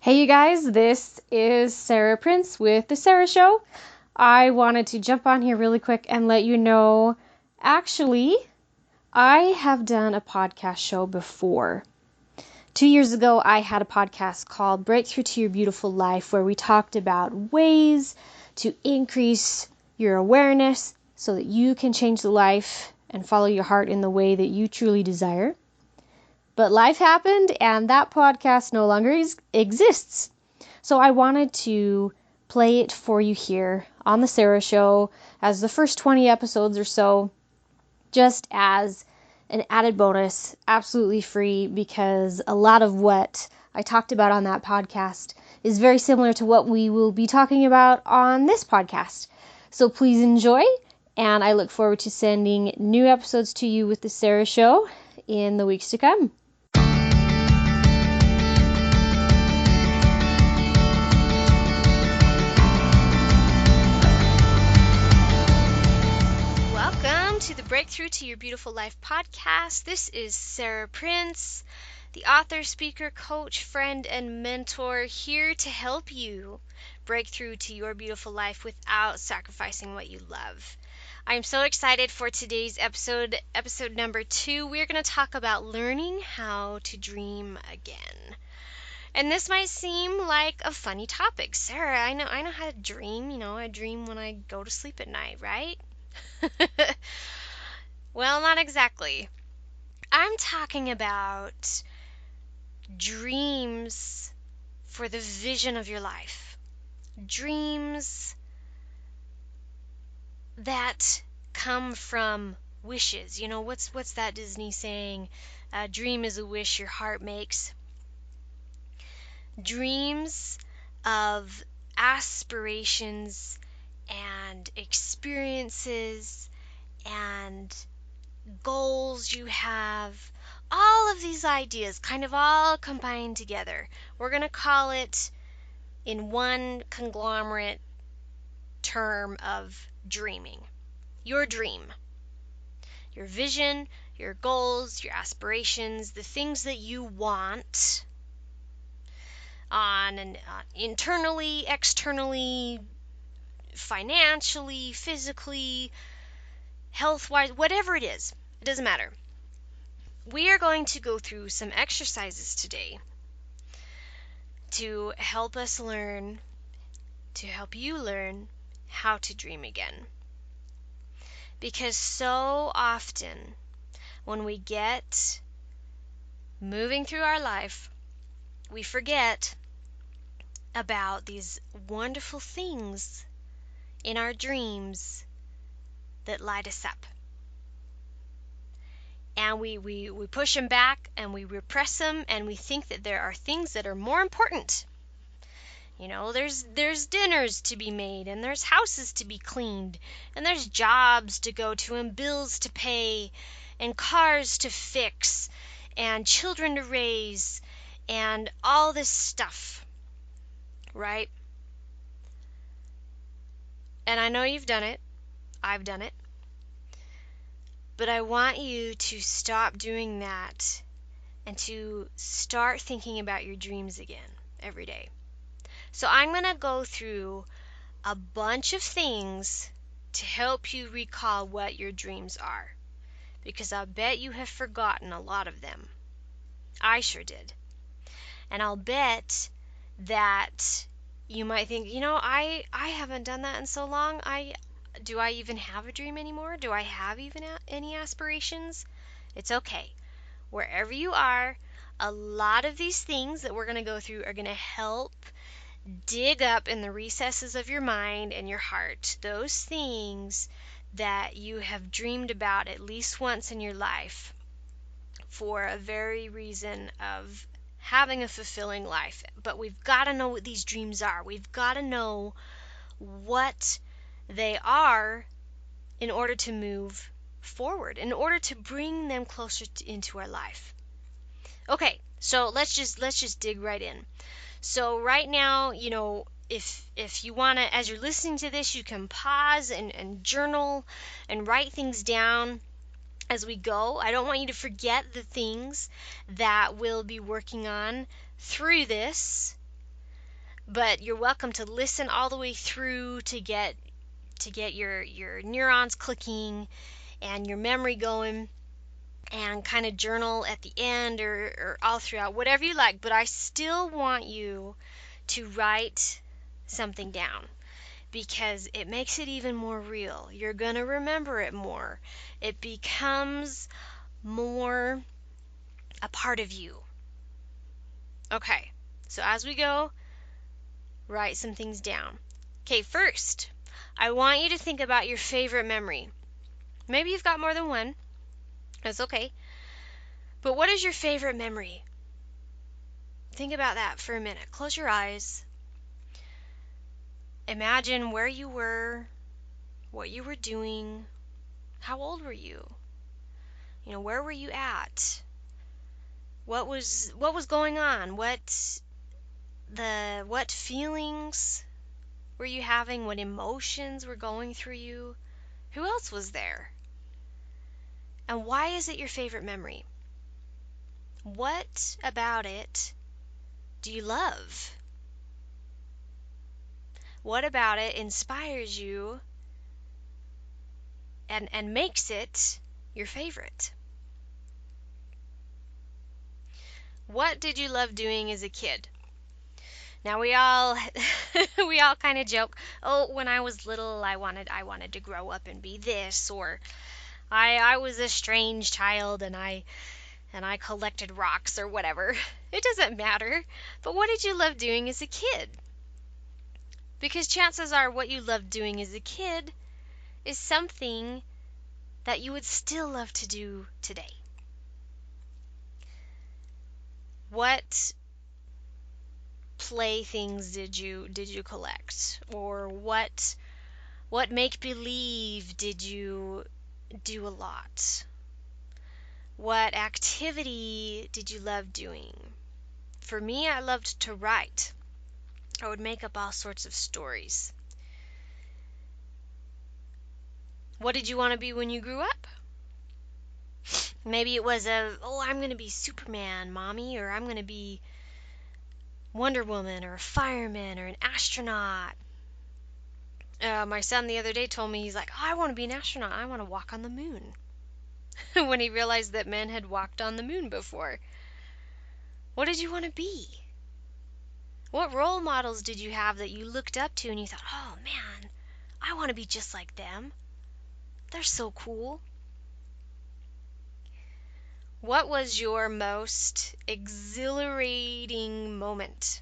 Hey you guys, this is Sarah Prince with The Sarah Show. I wanted to jump on here really quick and let you know, actually, I have done a podcast show before. 2 years ago, I had a podcast called Breakthrough to Your Beautiful Life, where we talked about ways to increase your awareness so that you can change the life and follow your heart in the way that you truly desire. But life happened and that podcast no longer exists. So I wanted to play it for you here on The Sarah Show as the first 20 episodes or so, just as an added bonus, absolutely free, because a lot of what I talked about on that podcast is very similar to what we will be talking about on this podcast. So please enjoy, and I look forward to sending new episodes to you with The Sarah Show in the weeks to come. Welcome to the Breakthrough to Your Beautiful Life podcast. This is Sarah Prince, the author, speaker, coach, friend, and mentor, here to help you break through to your beautiful life without sacrificing what you love. I'm so excited for today's episode number 2. We're going to talk about learning how to dream again. And this might seem like a funny topic. Sarah, I know how to dream. I dream when I go to sleep at night, right? Well, not exactly. I'm talking about dreams for the vision of your life. Dreams that come from wishes. What's that Disney saying? A dream is a wish your heart makes. Dreams of aspirations and experiences and goals you have, all of these ideas kind of all combined together. We're going to call it, in one conglomerate term, of dreaming. Your dream, your vision, your goals, your aspirations, the things that you want on an internally, externally, financially, physically, health-wise, whatever it is. It doesn't matter. We are going to go through some exercises today to help us learn, to help you learn how to dream again. Because so often when we get moving through our life, we forget about these wonderful things in our dreams that light us up. And we push them back and we repress them, and we think that there are things that are more important. There's dinners to be made, and there's houses to be cleaned, and there's jobs to go to, and bills to pay, and cars to fix, and children to raise, and all this stuff, right? And I know you've done it. I've done it. But I want you to stop doing that and to start thinking about your dreams again every day. So I'm going to go through a bunch of things to help you recall what your dreams are, because I bet you have forgotten a lot of them. I sure did. And I'll bet that you might think, I haven't done that in so long. Do I even have a dream anymore? Do I have even any aspirations? It's okay. Wherever you are, a lot of these things that we're going to go through are going to help dig up in the recesses of your mind and your heart those things that you have dreamed about at least once in your life for a very reason of having a fulfilling life. But we've got to know what these dreams are. We've got to know what they are in order to move forward, in order to bring them closer into our life. Okay, so let's just dig right in. So right now, if you want to, as you're listening to this, you can pause and journal and write things down as we go. I don't want you to forget the things that we'll be working on through this. but you're welcome to listen all the way through to get your neurons clicking and your memory going, and kind of journal at the end or all throughout, whatever you like. But I still want you to write something down because it makes it even more real. You're going to remember it more. It becomes more a part of you. Okay, so as we go, write some things down. Okay, first, I want you to think about your favorite memory. Maybe you've got more than one. That's okay. But what is your favorite memory? Think about that for a minute. Close your eyes. Imagine where you were, what you were doing, how old were you? Where were you at? What was going on? What feelings were you having? What emotions were going through you? Who else was there? And why is it your favorite memory? What about it do you love? What about it inspires you and makes it your favorite? What did you love doing as a kid? Now we all we all kind of joke, "Oh, when I was little, I wanted to grow up and be this," or I was a strange child and I collected rocks or whatever. It doesn't matter. But what did you love doing as a kid? Because chances are what you loved doing as a kid is something that you would still love to do today. What playthings did you collect? Or what make believe did you do a lot? What activity did you love doing? For me, I loved to write. I would make up all sorts of stories. What did you want to be when you grew up? Maybe it was I'm going to be Superman, Mommy, or I'm going to be Wonder Woman, or a fireman, or an astronaut. My son the other day told me, he's like, "Oh, I want to be an astronaut. I want to walk on the moon." When he realized that men had walked on the moon before. What did you want to be? What role models did you have that you looked up to and you thought, "Oh man, I want to be just like them. They're so cool"? What was your most exhilarating moment?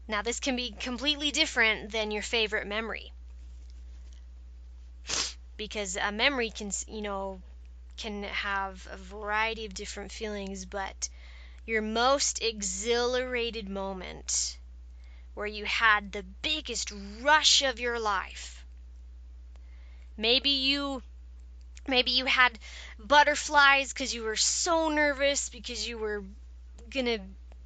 Now, this can be completely different than your favorite memory, because a memory can have a variety of different feelings, but your most exhilarated moment, where you had the biggest rush of your life. Maybe you had butterflies because you were so nervous because you were gonna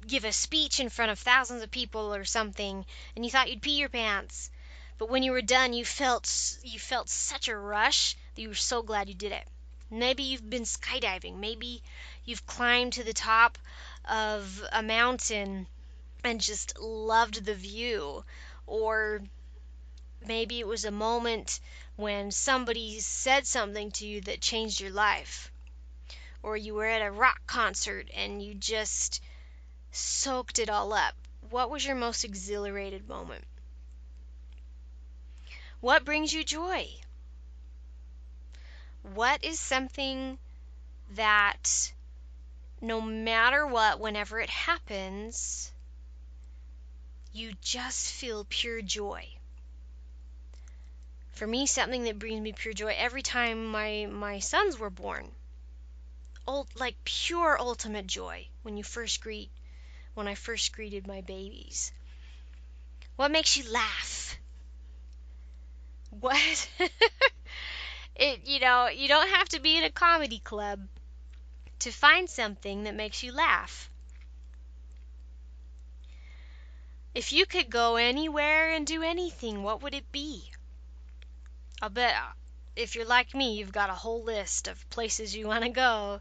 give a speech in front of thousands of people or something, and you thought you'd pee your pants. But when you were done, you felt such a rush that you were so glad you did it. Maybe you've been skydiving. Maybe you've climbed to the top of a mountain and just loved the view. Or maybe it was a moment when somebody said something to you that changed your life. Or you were at a rock concert and you just soaked it all up. What was your most exhilarated moment? What brings you joy? What is something that no matter what, whenever it happens, you just feel pure joy? For me, something that brings me pure joy every time my sons were born. Like pure ultimate joy when I first greeted my babies. What makes you laugh? What? You don't have to be in a comedy club to find something that makes you laugh. If you could go anywhere and do anything, what would it be? I'll bet if you're like me, you've got a whole list of places you want to go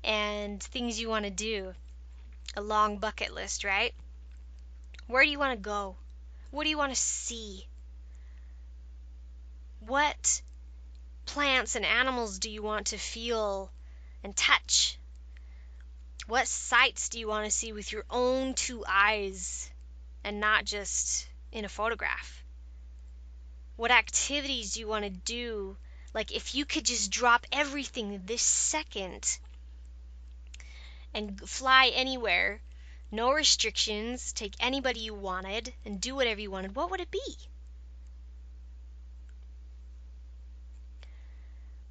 and things you want to do. a long bucket list, right? Where do you want to go? What do you want to see? What plants and animals do you want to feel and touch? What sights do you want to see with your own two eyes and not just in a photograph? What activities do you want to do? Like, if you could just drop everything this second and fly anywhere, no restrictions, take anybody you wanted and do whatever you wanted, what would it be?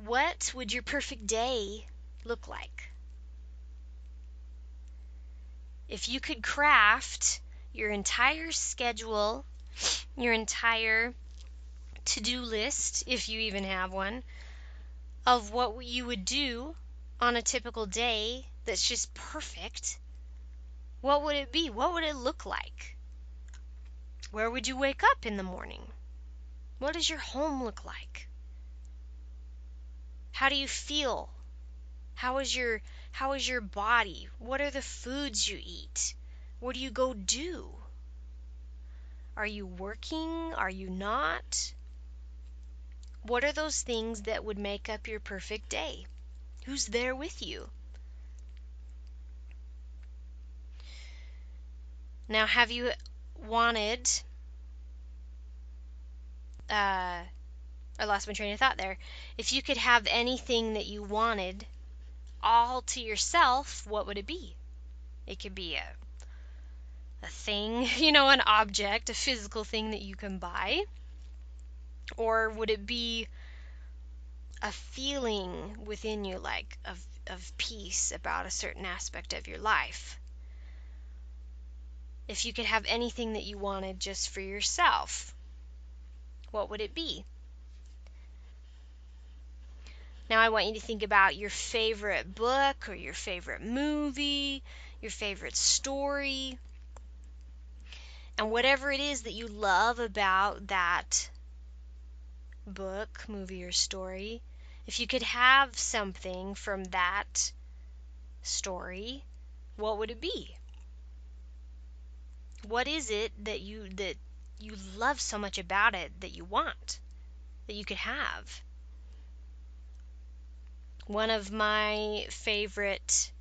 What would your perfect day look like? If you could craft your entire schedule, your entire to-do list, if you even have one, of what you would do on a typical day that's just perfect, what would it be? What would it look like? Where would you wake up in the morning? What does your home look like? How do you feel? How is your body? What are the foods you eat? What do you go do? Are you working? Are you not? What are those things that would make up your perfect day? Who's there with you? Now, have you wanted, I lost my train of thought there. If you could have anything that you wanted all to yourself, what would it be? It could be a thing, an object, a physical thing that you can buy. Or would it be a feeling within you, like of peace about a certain aspect of your life? If you could have anything that you wanted just for yourself, what would it be? Now I want you to think about your favorite book or your favorite movie, your favorite story, and whatever it is that you love about that book, movie, or story. If you could have something from that story, what would it be? What is it that you love so much about it that you want, that you could have? One of my favorite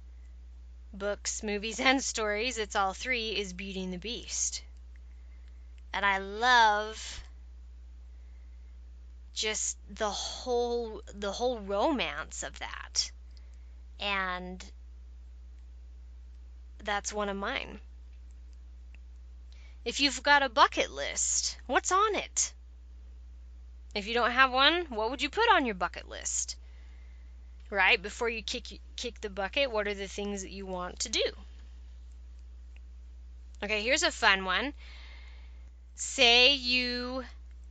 books, movies, and stories, it's all three, is Beauty and the Beast. And I love just the whole romance of that. And that's one of mine. If you've got a bucket list, what's on it? If you don't have one, what would you put on your bucket list? Right? Before you kick the bucket, what are the things that you want to do? Okay, here's a fun one. Say you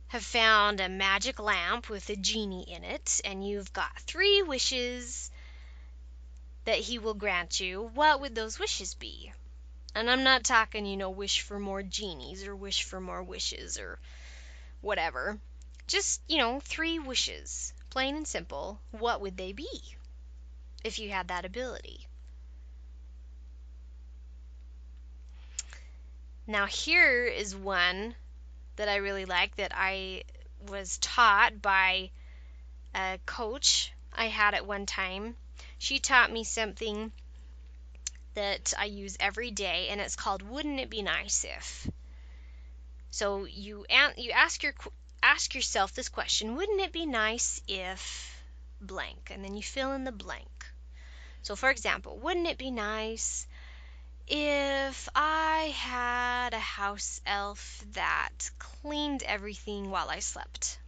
have found a magic lamp with a genie in it, and you've got 3 wishes that he will grant you. What would those wishes be? And I'm not talking, wish for more genies or wish for more wishes or whatever. Just, 3 wishes. Plain and simple. What would they be if you had that ability? Now, here is one that I really like that I was taught by a coach I had at one time. She taught me something that I use every day, and it's called "Wouldn't it be nice if?" So you ask yourself this question: Wouldn't it be nice if blank? And then you fill in the blank. So, for example, wouldn't it be nice if I had a house elf that cleaned everything while I slept?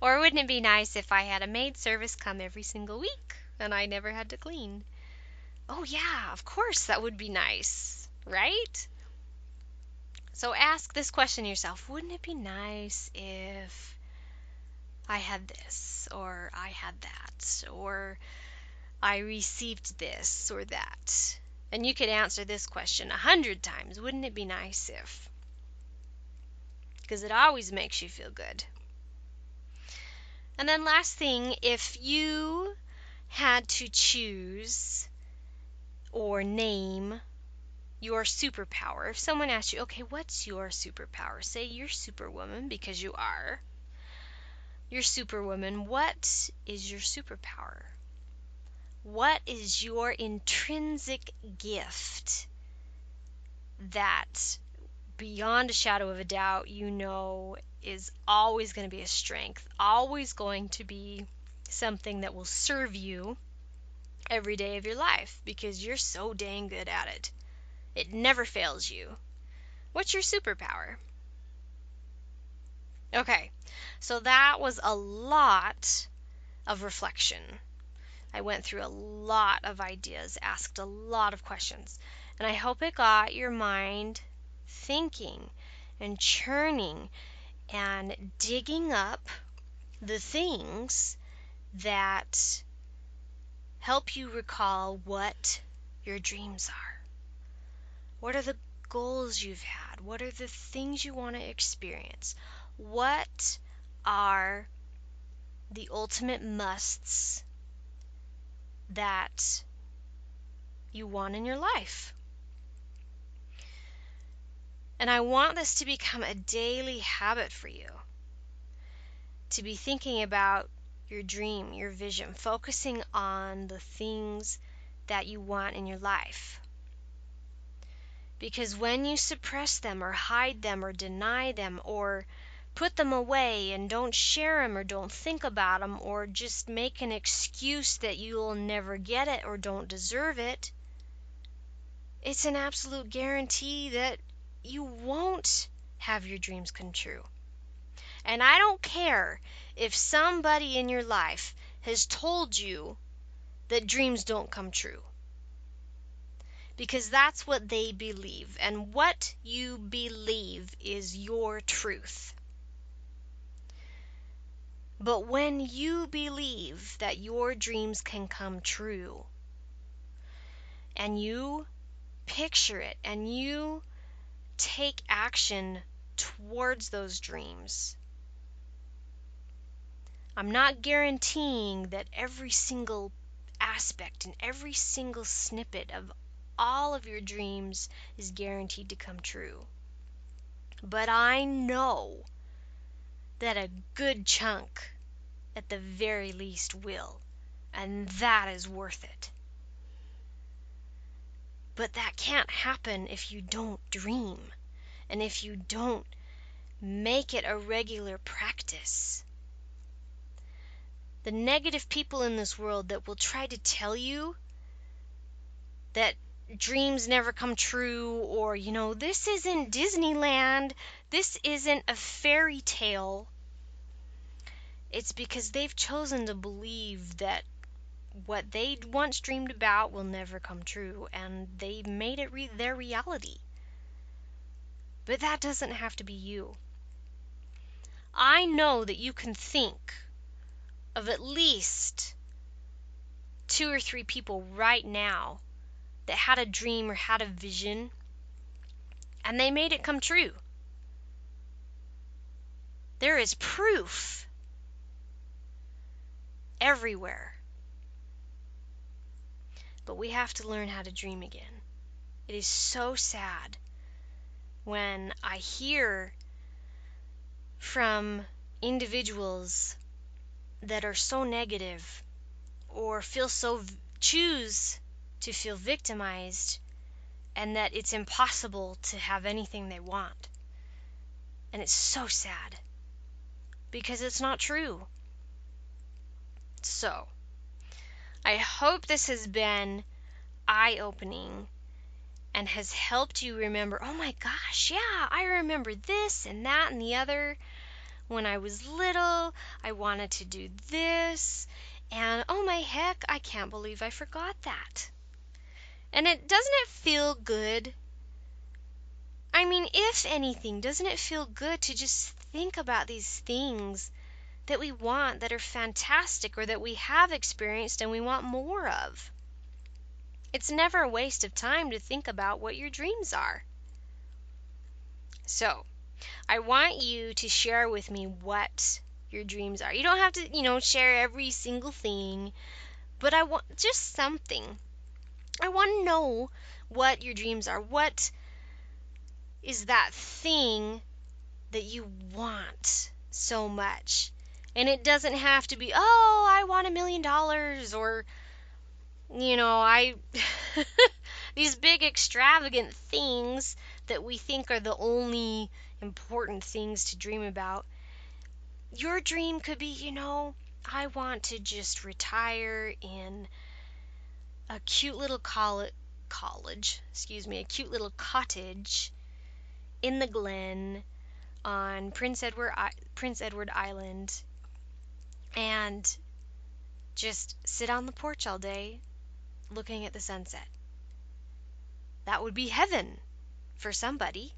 Or wouldn't it be nice if I had a maid service come every single week and I never had to clean? Oh yeah, of course that would be nice, right? So ask this question yourself: wouldn't it be nice if I had this, or I had that, or I received this or that? And you could answer this question 100 times. Wouldn't it be nice if? Because it always makes you feel good. And then last thing, if you had to choose or name your superpower. If someone asks you, okay, what's your superpower? Say you're Superwoman, because you are. You're Superwoman. What is your superpower? What is your intrinsic gift that, beyond a shadow of a doubt, you know is always going to be a strength, always going to be something that will serve you every day of your life because you're so dang good at it. It never fails you. What's your superpower? Okay, so that was a lot of reflection. I went through a lot of ideas, asked a lot of questions, and I hope it got your mind thinking and churning and digging up the things that help you recall what your dreams are. What are the goals you've had? What are the things you want to experience? What are the ultimate musts that you want in your life? And I want this to become a daily habit for you, to be thinking about your dream, your vision, focusing on the things that you want in your life. Because when you suppress them or hide them or deny them or put them away and don't share them or don't think about them or just make an excuse that you'll never get it or don't deserve it, it's an absolute guarantee that you won't have your dreams come true. And I don't care if somebody in your life has told you that dreams don't come true. Because that's what they believe. And what you believe is your truth. But when you believe that your dreams can come true, and you picture it, and you take action towards those dreams, I'm not guaranteeing that every single aspect and every single snippet of all of your dreams is guaranteed to come true. But I know that a good chunk, at the very least, will. And that is worth it. But that can't happen if you don't dream. And if you don't make it a regular practice. The negative people in this world that will try to tell you that dreams never come true, or, this isn't Disneyland, this isn't a fairy tale. It's because they've chosen to believe that what they once dreamed about will never come true, and they made it their reality. But that doesn't have to be you. I know that you can think of at least 2 or 3 people right now that had a dream or had a vision, and they made it come true. There is proof everywhere. But we have to learn how to dream again. It is so sad when I hear from individuals that are so negative or choose to feel victimized, and that it's impossible to have anything they want. And it's so sad because it's not true. So, I hope this has been eye-opening and has helped you remember, oh my gosh, yeah, I remember this and that and the other. When I was little, I wanted to do this, and oh my heck, I can't believe I forgot that. And doesn't it feel good? I mean, if anything, doesn't it feel good to just think about these things that we want, that are fantastic, or that we have experienced and we want more of? It's never a waste of time to think about what your dreams are. So, I want you to share with me what your dreams are. You don't have to, share every single thing, but I want just something. I want to know what your dreams are. What is that thing that you want so much? And it doesn't have to be, oh, I want $1 million, or, I these big extravagant things that we think are the only important things to dream about. Your dream could be, I want to just retire in a cute little a cute little cottage in the Glen on Prince Edward Island, and just sit on the porch all day looking at the sunset. That would be heaven for somebody.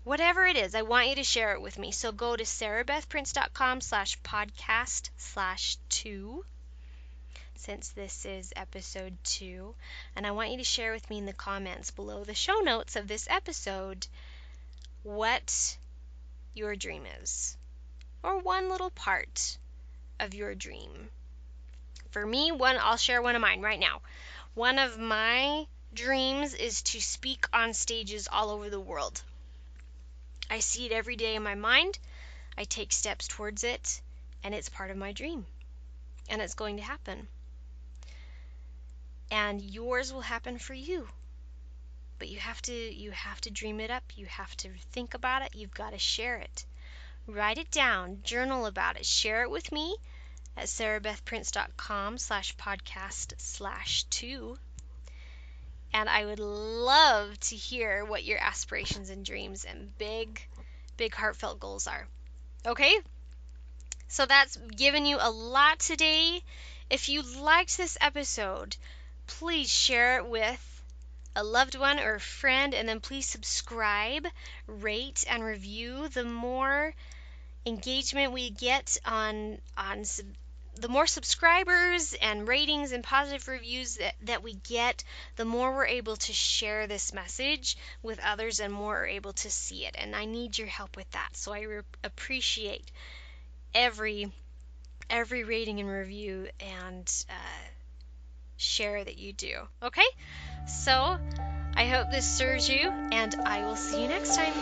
Whatever it is, I want you to share it with me. So go to sarahbethprince.com/podcast/2, since this is episode 2, and I want you to share with me in the comments below the show notes of this episode what your dream is, or one little part of your dream. For me, I'll share one of mine right now. One of my dreams is to speak on stages all over the world. I see it every day in my mind. I take steps towards it, and it's part of my dream. And it's going to happen. And yours will happen for you. But you have to dream it up. You have to think about it. You've got to share it. Write it down, journal about it, share it with me at sarahbethprince.com/podcast/2. And I would love to hear what your aspirations and dreams and big heartfelt goals are. Okay? So that's given you a lot today. If you liked this episode, please share it with a loved one or a friend, and then please subscribe, rate, and review. The more engagement we get the more subscribers and ratings and positive reviews that we get, the more we're able to share this message with others and more are able to see it. And I need your help with that. So I appreciate every rating and review and share that you do. Okay? So I hope this serves you, and I will see you next time.